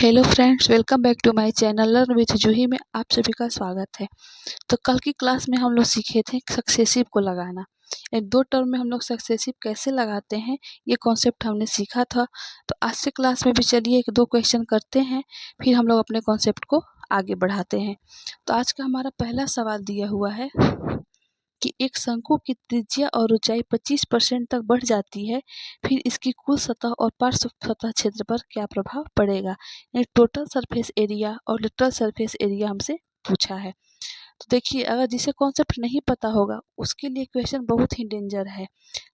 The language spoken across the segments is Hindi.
Hello friends, welcome back to my channel learn with Juhi में आप सभी का स्वागत है। तो कल की क्लास में हम लोग सीखे थे सक्सेसिव को लगाना। एक दो टर्म में हम लोग सक्सेसिव कैसे लगाते हैं ये कॉन्सेप्ट हमने सीखा था। तो आज के क्लास में भी चलिए एक दो क्वेश्चन करते हैं, फिर हम लोग अपने कॉन्सेप्ट को आगे बढ़ाते हैं। तो आज का हमारा पहला सवाल दिया हुआ है कि एक शंकु की त्रिज्या और ऊंचाई 25% तक बढ़ जाती है, फिर इसकी कुल सतह और पार्श्व सतह क्षेत्र पर क्या प्रभाव पड़ेगा। यानी टोटल सरफेस एरिया और लिटरल सरफेस एरिया हमसे पूछा है। तो देखिए, अगर जिसे कॉन्सेप्ट नहीं पता होगा उसके लिए क्वेश्चन बहुत ही डेंजर है,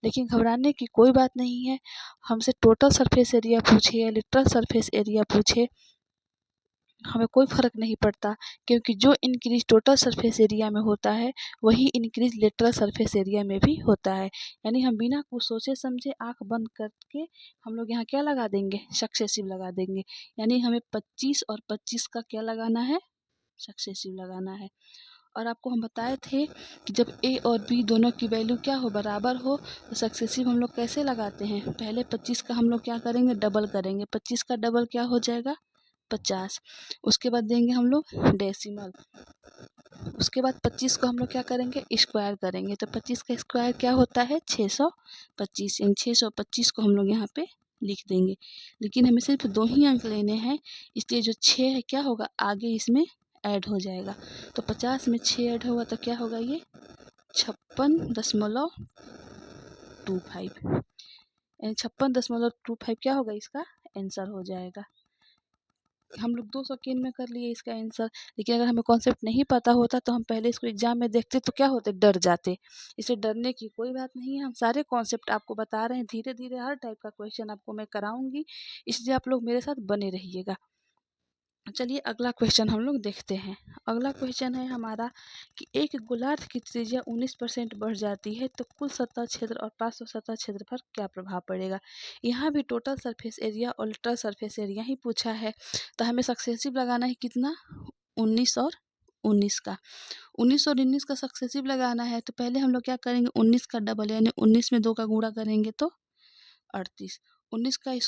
लेकिन घबराने की कोई बात नहीं है। हमसे टोटल सरफेस एरिया पूछे या लिटरल सरफेस एरिया पूछे, हमें कोई फ़र्क नहीं पड़ता, क्योंकि जो इंक्रीज टोटल सरफेस एरिया में होता है वही इंक्रीज लेटरल सरफेस एरिया में भी होता है। यानी हम बिना कुछ सोचे समझे आंख बंद करके हम लोग यहाँ क्या लगा देंगे, सक्सेसिव लगा देंगे। यानी हमें 25 और 25 का क्या लगाना है, सक्सेसिव लगाना है। और आपको हम बताए थे कि जब ए और बी दोनों की वैल्यू क्या हो, बराबर हो, तो सक्सेसिव हम लोग कैसे लगाते हैं। पहले 25 का हम लोग क्या करेंगे, डबल करेंगे। 25 का डबल क्या हो जाएगा, 50। उसके बाद देंगे हम लोग डेसिमल। उसके बाद 25 को हम लोग क्या करेंगे, स्क्वायर करेंगे। तो 25 का स्क्वायर क्या होता है, 625। इन 625 को हम लोग यहाँ पे लिख देंगे। लेकिन हमें सिर्फ 2 ही अंक लेने हैं, इसलिए जो 6 है क्या होगा, आगे इसमें ऐड हो जाएगा। तो 50 में 6 ऐड होगा तो क्या होगा, ये 56.25। 56.25 क्या होगा, इसका आंसर हो जाएगा। हम लोग 2 सेकेंड में कर लिए इसका आंसर। लेकिन अगर हमें कॉन्सेप्ट नहीं पता होता तो हम पहले इसको एग्जाम में देखते तो क्या होते, डर जाते। इसे डरने की कोई बात नहीं है, हम सारे कॉन्सेप्ट आपको बता रहे हैं। धीरे धीरे हर टाइप का क्वेश्चन आपको मैं कराऊंगी, इसलिए आप लोग मेरे साथ बने रहिएगा। चलिए अगला क्वेश्चन हम लोग देखते हैं। अगला क्वेश्चन है हमारा कि एक गोलार्ध की त्रिज्या 19% बढ़ जाती है तो कुल सतह क्षेत्र और पार्श्व सतह क्षेत्र पर क्या प्रभाव पड़ेगा। यहाँ भी टोटल सरफेस एरिया और लिटरल सरफेस एरिया ही पूछा है। तो हमें सक्सेसिव लगाना है कितना, 19 और 19 का। 19 और 19 का सक्सेसिव लगाना है तो पहले हम लोग क्या करेंगे, 19 का डबल यानी 19 में 2 का गुणा करेंगे तो 38। 19 का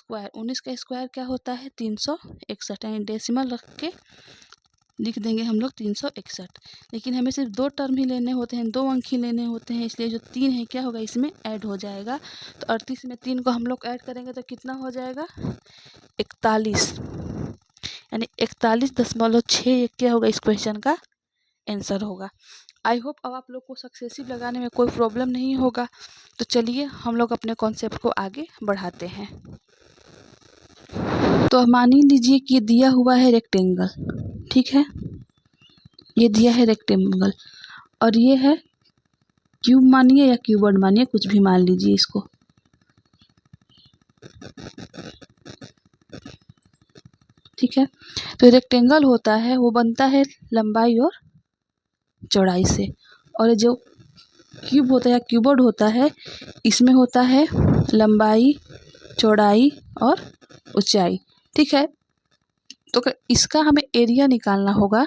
स्क्वायर क्या होता है, 361। यानी डेसिमल रख के लिख देंगे हम लोग 361। लेकिन हमें सिर्फ 2 टर्म ही लेने होते हैं, 2 अंक ही लेने होते हैं, इसलिए जो 3 है क्या होगा, इसमें ऐड हो जाएगा। तो 38 में 3 को हम लोग ऐड करेंगे तो कितना हो जाएगा, 41। यानी 41.61 क्या होगा, इस क्वेश्चन का आंसर होगा। आई होप अब आप लोग को सक्सेसिव लगाने में कोई प्रॉब्लम नहीं होगा। तो चलिए हम लोग अपने कॉन्सेप्ट को आगे बढ़ाते हैं। तो मान ही लीजिए कि दिया हुआ है रेक्टेंगल, ठीक है, ये दिया है रेक्टेंगल और ये है क्यूब मानिए या क्यूबॉइड मानिए, कुछ भी मान लीजिए इसको। ठीक है, तो रेक्टेंगल होता है वो बनता है लंबाई और चौड़ाई से, और जो क्यूब होता है या क्यूबॉइड होता है इसमें होता है लंबाई, चौड़ाई और ऊंचाई। ठीक है, तो इसका हमें एरिया निकालना होगा।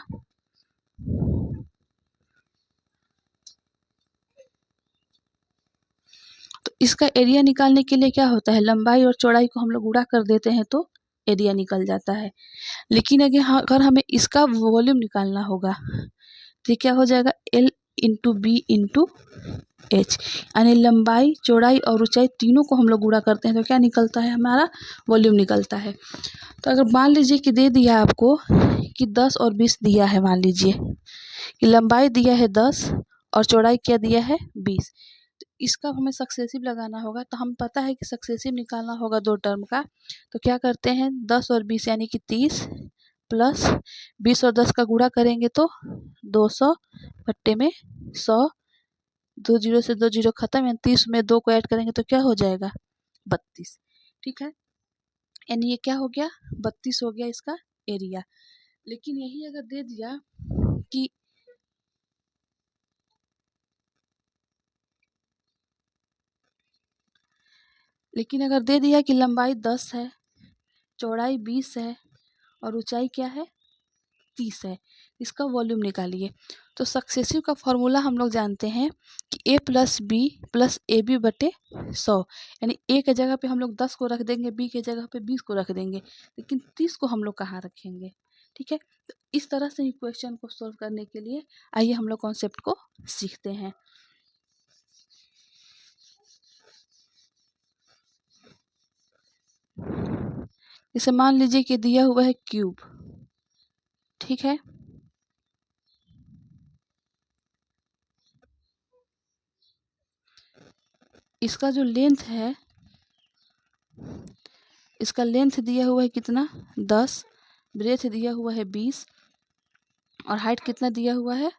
तो इसका एरिया निकालने के लिए क्या होता है, लंबाई और चौड़ाई को हम लोग गुणा कर देते हैं तो एरिया निकल जाता है। लेकिन अगर हमें इसका वॉल्यूम निकालना होगा तो ये क्या हो जाएगा, L into B into H. यानी लंबाई, चौड़ाई और ऊंचाई तीनों को हम लोग गुणा करते हैं तो क्या निकलता है, हमारा वॉल्यूम निकलता है। तो अगर मान लीजिए कि दे दिया आपको कि 10 और 20 दिया है, मान लीजिए कि लंबाई दिया है 10 और चौड़ाई क्या दिया है 20, तो इसका हमें सक्सेसिव लगाना होगा। तो हम पता है कि सक्सेसिव निकालना होगा 2 टर्म का। तो क्या करते हैं, 10 और 20 यानी कि 30 प्लस 20 और 10 का गुणा करेंगे तो 200 बट्टे में 100, 2 जीरो से 2 जीरो खत्म, यानी 30 में 2 को ऐड करेंगे तो क्या हो जाएगा, 32। ठीक है, यानी ये क्या हो गया, 32 हो गया इसका एरिया। लेकिन यही अगर दे दिया कि लंबाई 10 है, चौड़ाई 20 है और ऊंचाई क्या है 30 है, इसका वॉल्यूम निकालिए। तो सक्सेसिव का फॉर्मूला हम लोग जानते हैं कि a plus B plus A B बटे 100, यानी a के जगह पे हम लोग 10 को रख देंगे, b के जगह पे 20 को रख देंगे, लेकिन 30 को हम लोग कहाँ रखेंगे। ठीक है, तो इस तरह से इक्वेशन को सॉल्व करने के लिए आइए हम लोग कॉन्सेप्ट को सीखते हैं। जैसे मान लीजिए कि दिया हुआ है क्यूब, ठीक है, इसका जो लेंथ है, इसका लेंथ दिया हुआ है कितना 10, ब्रेथ दिया हुआ है 20 और हाइट कितना दिया हुआ है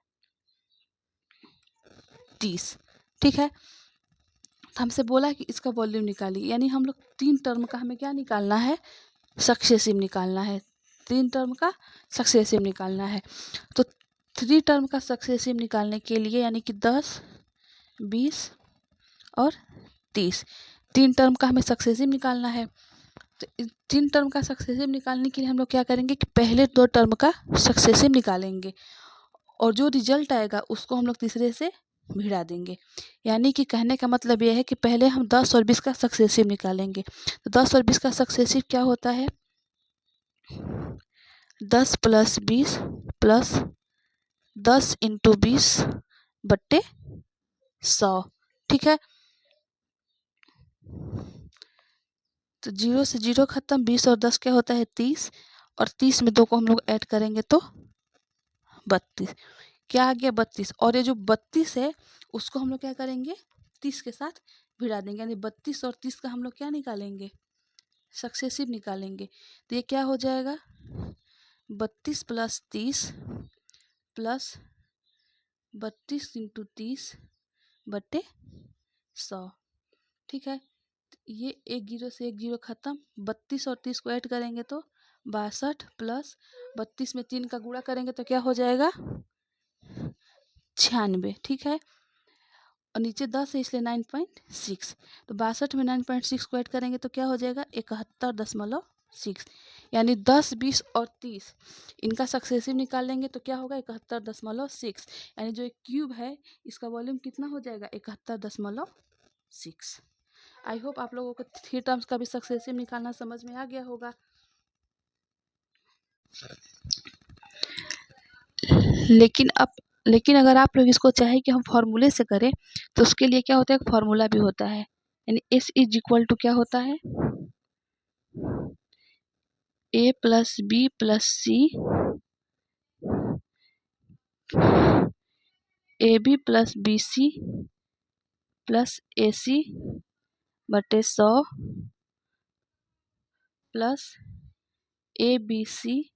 30। ठीक है, तो हमसे बोला कि इसका वॉल्यूम निकालिए, यानी हम लोग 3 टर्म का हमें क्या निकालना है, सक्सेसिव निकालना है। 3 टर्म का सक्सेसिव निकालना है। तो 3 टर्म का सक्सेसिव निकालने के लिए यानी कि 10, 20 और 30, 3 टर्म का हमें सक्सेसिव निकालना है। तो 3 टर्म का सक्सेसिव निकालने के लिए हम लोग क्या करेंगे कि पहले 2 टर्म का सक्सेसिव निकालेंगे और जो रिजल्ट आएगा उसको हम लोग तीसरे से भिड़ा देंगे। यानी कि कहने का मतलब यह है कि पहले हम 10 और 20 का सक्सेसिव निकालेंगे। तो 10 और 20 का सक्सेसिव क्या होता है, 10 प्लस 20 प्लस 10 इंटू 20 बट्टे 100। ठीक है, तो 0 से 0 खत्म, 20 और 10 क्या होता है 30 और 30 में 2 को हम लोग ऐड करेंगे तो 32। क्या आ गया 32, और ये जो 32 है उसको हम लोग क्या करेंगे 30 के साथ भिड़ा देंगे, यानी 32 और 30 का हम लोग क्या निकालेंगे, सक्सेसिव निकालेंगे। तो ये क्या हो जाएगा 32 प्लस 30 प्लस 32 इंटू 30 बट्टे 100। ठीक है, ये एक 0 से एक 0 खत्म, 32 और 30 को ऐड करेंगे तो 62 प्लस 32 में 3 का गुणा करेंगे तो क्या हो जाएगा 96। ठीक है, और नीचे 10 है इसलिए 9.6, तो 62 में 9.6 को ऐड करेंगे तो क्या हो जाएगा 71.6, यानी 10, 20 और 30 इनका सक्सेसिव निकालेंगे तो क्या होगा 71.6, यानी जो एक क्यूब है इसका वॉल्यूम कितना हो जाएगा 71.6। आई होप आप लोगों को 3 टर्म्स का भी सक्सेसिव निकालना समझ में आ गया होगा। लेकिन अगर आप लोग इसको चाहे कि हम फॉर्मूले से करें तो उसके लिए क्या होता है, एक फॉर्मूला भी होता है, यानी S इज इक्वल टू क्या होता है A plus B plus C A B plus B C plus A C बटे 100 प्लस ए बी सी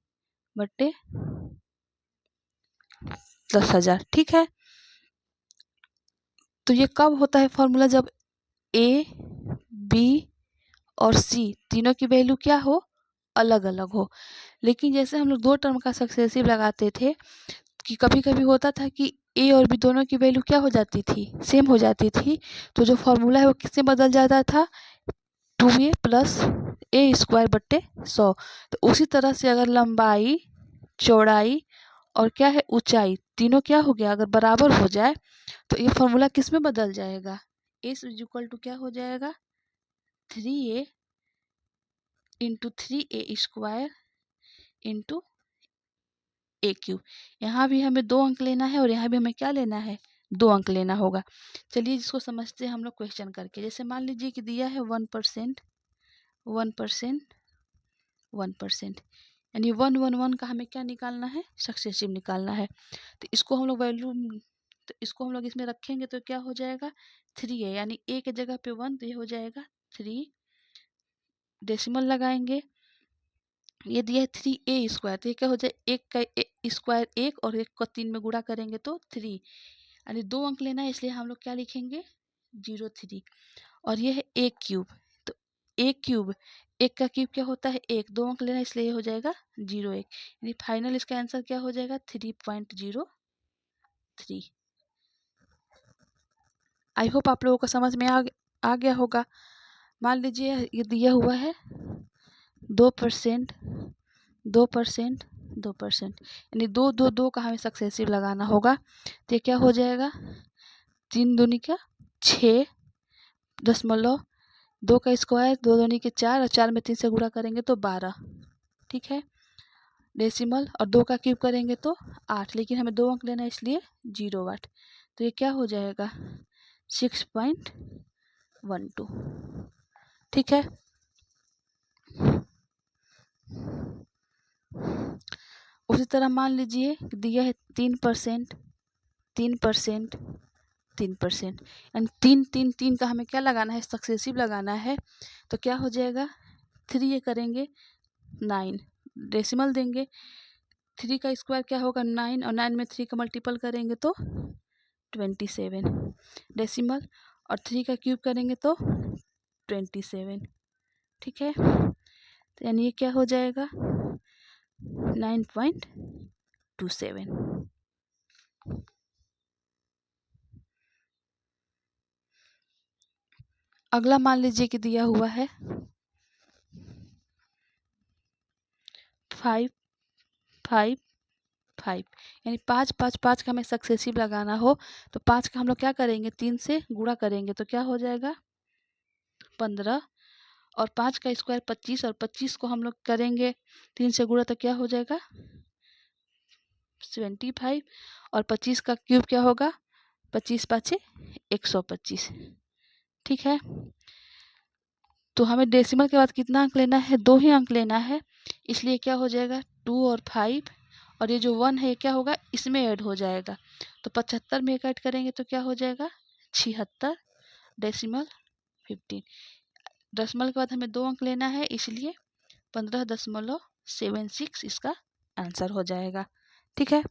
बटे 10,000। ठीक है, तो ये कब होता है फॉर्मूला, जब ए बी और सी तीनों की वैल्यू क्या हो, अलग अलग हो। लेकिन जैसे हम लोग 2 टर्म का सक्सेसिव लगाते थे कि कभी कभी होता था कि ए और बी दोनों की वैल्यू क्या हो जाती थी, सेम हो जाती थी, तो जो फॉर्मूला है वो किससे बदल जाता था 2a प्लस ए स्क्वायर बट्टे 100। तो उसी तरह से अगर लंबाई, चौड़ाई और क्या है ऊंचाई तीनों क्या हो गया, अगर बराबर हो जाए तो ये फॉर्मूला किस में बदल जाएगा, ए इज इक्वल टू क्या हो जाएगा 3a into 3a square into A cube. यहाँ भी हमें 2 अंक लेना है और यहाँ भी हमें क्या लेना है 2 अंक लेना होगा। चलिए जिसको समझते हैं हम लोग क्वेश्चन करके। जैसे मान लीजिए कि दिया है 1%, 1%, 1%, यानी 111 का हमें क्या निकालना है, सक्सेसिव निकालना है। तो इसको हम लोग वैल्यू, तो इसको हम लोग इसमें रखेंगे तो क्या हो जाएगा 3 है, यानी ए के जगह पे 1 तो ये हो जाएगा 3, डेसिमल लगाएंगे, ये दिया है 3a स्क्वायर, तो ये क्या हो जाए एक का स्क्वायर 1 और 1 को 3 में गुणा करेंगे तो 3, यानी 2 अंक लेना है इसलिए हम लोग क्या लिखेंगे 03। और ये है ए क्यूब, तो ए क्यूब, 1 का क्यूब क्या होता है 1, 2 अंक लेना है इसलिए ये हो जाएगा 01, यानी फाइनल इसका आंसर क्या हो जाएगा 3.03। आई होप आप लोगों को समझ में आ गया होगा। मान लीजिए ये दिया हुआ है 2%, 2%, 2%, यानी 2 2 2 का हमें सक्सेसिव लगाना होगा। तो ये क्या हो जाएगा, 3 दूनी का 6 दशमलव 2 का स्क्वायर, 2 दूनी के 4 और 4 में 3 से गुणा करेंगे तो 12, ठीक है। डेसिमल और 2 का क्यूब करेंगे तो 8, लेकिन हमें 2 अंक लेना है इसलिए 0 वाट। तो ये क्या हो जाएगा 6.12, ठीक है। उसी तरह मान लीजिए दिया है 3%, 3%, 3%, एंड 3 3 3 का हमें क्या लगाना है, सक्सेसिव लगाना है। तो क्या हो जाएगा 3 ये करेंगे 9, डेसिमल देंगे, 3 का स्क्वायर क्या होगा 9, और 9 में 3 का मल्टीपल करेंगे तो 27, डेसिमल और 3 का क्यूब करेंगे तो 27, ठीक है। तो यानी ये क्या हो जाएगा 9.27। अगला मान लीजिए कि दिया हुआ है 5 5 5, यानी 5 5 5 का हमें सक्सेसिव लगाना हो तो 5 का हम लोग क्या करेंगे 3 से गुणा करेंगे तो क्या हो जाएगा 15, और 5 का स्क्वायर 25, और 25 को हम लोग करेंगे 3 से गुणा तो क्या हो जाएगा 75, और 25 का क्यूब क्या होगा 25 5 125, ठीक है। तो हमें डेसिमल के बाद कितना अंक लेना है, 2 ही अंक लेना है, इसलिए क्या हो जाएगा 2 और 5, और ये जो 1 है क्या होगा इसमें ऐड हो जाएगा। तो 75 में एक ऐड करेंगे तो क्या हो जाएगा 76, डेसिमल 15। डेसिमल के बाद हमें 2 अंक लेना है, इसलिए 15.76 इसका आंसर हो जाएगा, ठीक है।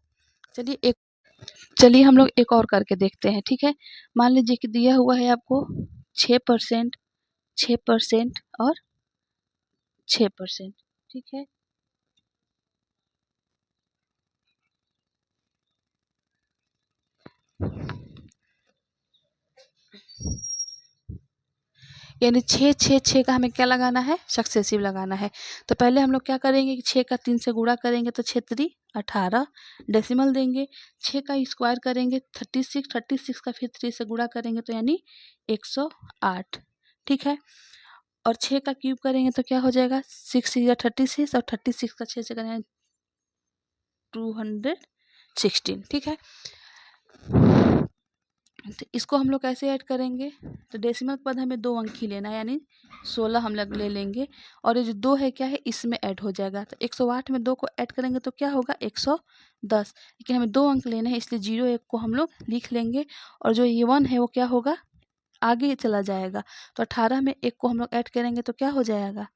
चलिए हम लोग एक और करके देखते हैं, ठीक है। मान लीजिए कि दिया हुआ है आपको 6%, 6% और 6%, ठीक है। यानी 6 6 6 का हमें क्या लगाना है, सक्सेसिव लगाना है। तो पहले हम लोग क्या करेंगे कि 6 का 3 से गुणा करेंगे तो 6 3 18, डेसिमल देंगे, 6 का स्क्वायर करेंगे 36, 36 का फिर 3 से गुणा करेंगे तो यानी 108, ठीक है। और 6 का क्यूब करेंगे तो क्या हो जाएगा 6 या 36, और 36 का 6 से करेंगे 216, ठीक है। तो इसको हम लोग कैसे ऐड करेंगे, तो डेसिमल के बाद हमें 2 अंक ही लेना है, यानी 16 हम लोग ले लेंगे, और ये जो 2 है क्या है इसमें ऐड हो जाएगा। तो 108 में 2 को ऐड करेंगे तो क्या होगा 110, लेकिन हमें 2 अंक लेने हैं इसलिए 0 1 को हम लोग लिख लेंगे, और जो ये 1 है वो क्या होगा आगे चला जाएगा। तो 18 में 1 को हम लोग ऐड करेंगे तो क्या हो जाएगा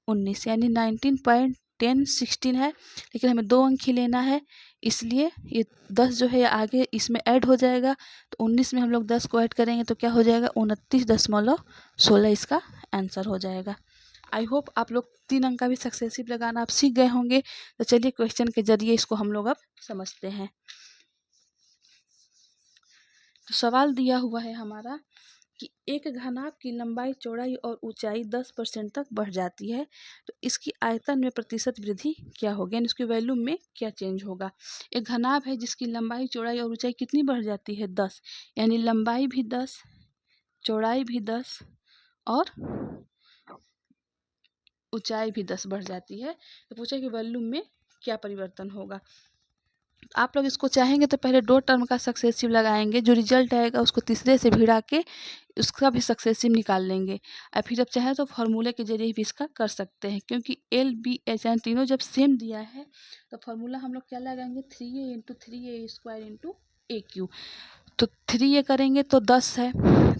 19, यानी 19.1016 है, लेकिन हमें 2 अंक ही लेना है, इसलिए ये 10 जो है आगे इसमें ऐड हो जाएगा। तो 19 में हम लोग 10 को ऐड करेंगे तो क्या हो जाएगा 29.16 इसका आंसर हो जाएगा। आई होप आप लोग 3 अंक का भी सक्सेसिव लगाना आप सीख गए होंगे। तो चलिए क्वेश्चन के जरिए इसको हम लोग अब समझते हैं। तो सवाल दिया हुआ है हमारा कि एक घनाभ की लंबाई चौड़ाई और ऊंचाई 10% तक बढ़ जाती है, तो इसकी आयतन में प्रतिशत वृद्धि क्या होगी, यानी इसकी वैल्यूम में क्या चेंज होगा। एक घनाभ है जिसकी लंबाई चौड़ाई और ऊंचाई कितनी बढ़ जाती है 10, यानी लंबाई भी 10, चौड़ाई भी 10 और ऊंचाई भी 10 बढ़ जाती है, तो पूछा कि वैल्यूम में क्या परिवर्तन होगा। आप लोग इसको चाहेंगे तो पहले 2 टर्म का सक्सेसिव लगाएंगे, जो रिजल्ट आएगा उसको तीसरे से भिड़ा के उसका भी सक्सेसिव निकाल लेंगे, और फिर जब चाहे तो फार्मूले के जरिए भी इसका कर सकते हैं, क्योंकि एल बी एच एन तीनों जब सेम दिया है तो फार्मूला हम लोग क्या लगाएंगे 3a into 3a square into A cube. तो 3a करेंगे तो 10 है,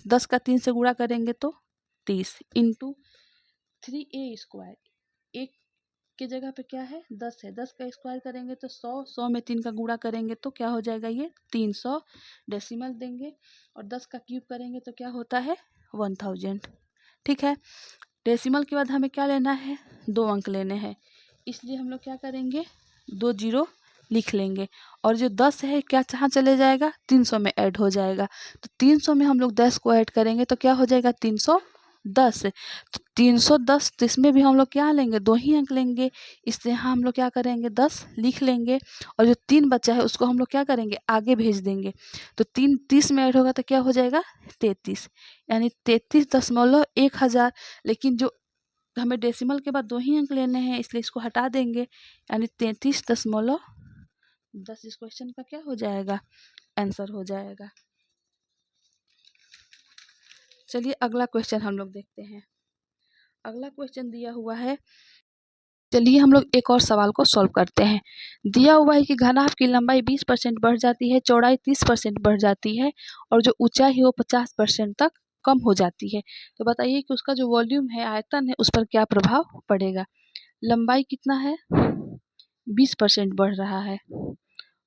10 का 3 से गुणा करेंगे तो 30 इंटू 3a स्क्वायर, एक की जगह पे क्या है 10 है, 10 का स्क्वायर करेंगे तो 100, 100 में 3 का गुणा करेंगे तो क्या हो जाएगा ये 300, डेसिमल देंगे, और 10 का क्यूब करेंगे तो क्या होता है 1000, ठीक है। डेसिमल के बाद हमें क्या लेना है 2 अंक लेने हैं, इसलिए हम लोग क्या करेंगे 2 0 लिख लेंगे, और जो 10 है क्या कहाँ चले जाएगा 300 में ऐड हो जाएगा। तो 300 में हम लोग 10 को ऐड करेंगे तो क्या हो जाएगा 310, 10 है, तो 310 तो इसमें भी हम लोग क्या लेंगे, 2 ही अंक लेंगे, इसलिए यहाँ हम लोग क्या करेंगे 10 लिख लेंगे और जो 3 बचा है उसको हम लोग क्या करेंगे आगे भेज देंगे। तो 3 30 में ऐड होगा तो क्या हो जाएगा 33, यानी 33.1000। लेकिन जो हमें डेसिमल के बाद 2 ही अंक लेने हैं इसलिए इसको हटा देंगे, यानी 33.10 इस क्वेश्चन का क्या हो जाएगा आंसर हो जाएगा। चलिए अगला क्वेश्चन हम लोग देखते हैं। अगला क्वेश्चन दिया हुआ है, चलिए हम लोग एक और सवाल को सॉल्व करते हैं। दिया हुआ है कि घनाभ की लंबाई 20% बढ़ जाती है, चौड़ाई 30% बढ़ जाती है और जो ऊंचाई है वो 50% तक कम हो जाती है। तो बताइए कि उसका जो वॉल्यूम है आयतन है उस पर क्या प्रभाव पड़ेगा। लंबाई कितना है 20% बढ़ रहा है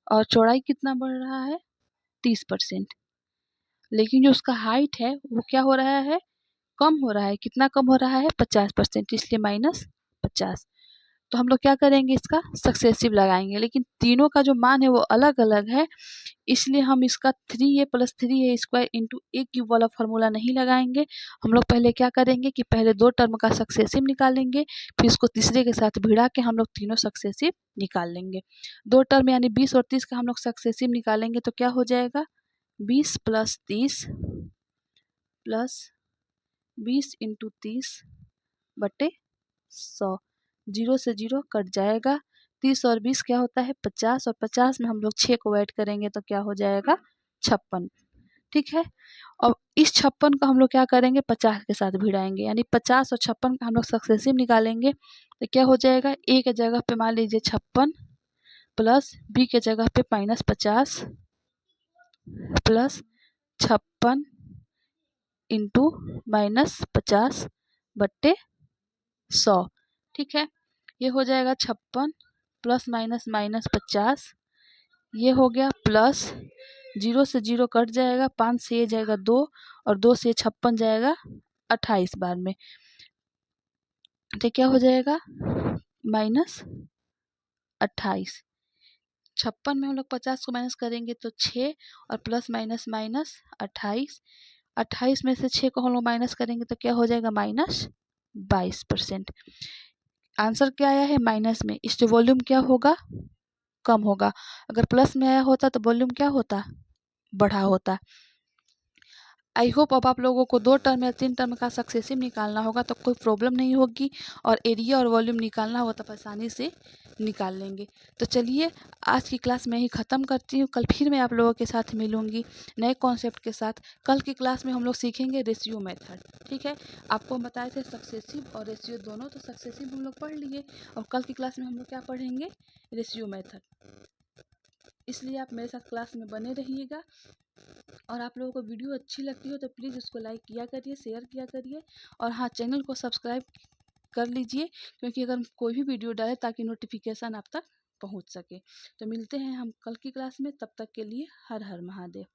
और चौड़ाई कितना बढ़ रहा है 30%, लेकिन जो उसका हाइट है वो क्या हो रहा है कम हो रहा है। कितना कम हो रहा है 50%, इसलिए -50। तो हम लोग क्या करेंगे इसका सक्सेसिव लगाएंगे, लेकिन तीनों का जो मान है वो अलग अलग है, इसलिए हम इसका 3a + 3a² × a³ वाला फॉर्मूला नहीं लगाएंगे। हम लोग पहले क्या करेंगे कि पहले 2 टर्म का सक्सेसिव निकालेंगे, फिर इसको तीसरे के साथ भिड़ा के हम लोग तीनों सक्सेसिव निकाल लेंगे। 2 टर्म यानी 20 और 30 का हम लोग सक्सेसिव निकालेंगे तो क्या हो जाएगा 20 + 30 + 20 × 30/100, 0 से 0 कट जाएगा। 30 और 20 क्या होता है 50 और 50 में हम लोग 6 को ऐड करेंगे तो क्या हो जाएगा 56। ठीक है, और इस 56 को हम लोग क्या करेंगे 50 के साथ भिड़ाएंगे, यानी 50 और 56 का हम लोग सक्सेसिव निकालेंगे तो क्या हो जाएगा a के जगह पे मान लीजिए 56 प्लस b के जगह पे -50 प्लस 56 इंटू -50/100। ठीक है, ये हो जाएगा 56 प्लस -50, ये हो गया प्लस 0 से 0 कट जाएगा, 5 से ये जाएगा 2 और 2 से 56 जाएगा 28 बार में, तो क्या हो जाएगा -28। 56 में हम लोग 50 को माइनस करेंगे तो 6 और प्लस माइनस 28, 28 में से 6 को हम लोग माइनस करेंगे तो क्या हो जाएगा -22%। आंसर क्या आया है माइनस में, इससे वॉल्यूम क्या होगा कम होगा। अगर प्लस में आया होता तो वॉल्यूम क्या होता बढ़ा होता। आई होप अब आप लोगों को 2 टर्म या 3 टर्म का सक्सेसिव निकालना होगा तो कोई प्रॉब्लम नहीं होगी, और एरिया और वॉल्यूम निकालना होगा तो आसानी से निकाल लेंगे। तो चलिए आज की क्लास मैं ही ख़त्म करती हूँ, कल फिर मैं आप लोगों के साथ मिलूँगी नए कॉन्सेप्ट के साथ। कल की क्लास में हम लोग सीखेंगे रेशियो मेथड। ठीक है, आपको हम बताए थे सक्सेसिव और रेशियो दोनों, तो सक्सेसिव हम लोग पढ़ लिए और कल की क्लास में हम लोग क्या पढ़ेंगे रेशियो मेथड। इसलिए आप मेरे साथ क्लास में बने रहिएगा, और आप लोगों को वीडियो अच्छी लगती हो तो प्लीज़ उसको लाइक किया करिए, शेयर किया करिए, और हाँ चैनल को सब्सक्राइब कर लीजिए, क्योंकि अगर कोई भी वीडियो डाले ताकि नोटिफिकेशन आप तक पहुंच सके। तो मिलते हैं हम कल की क्लास में, तब तक के लिए हर हर महादेव।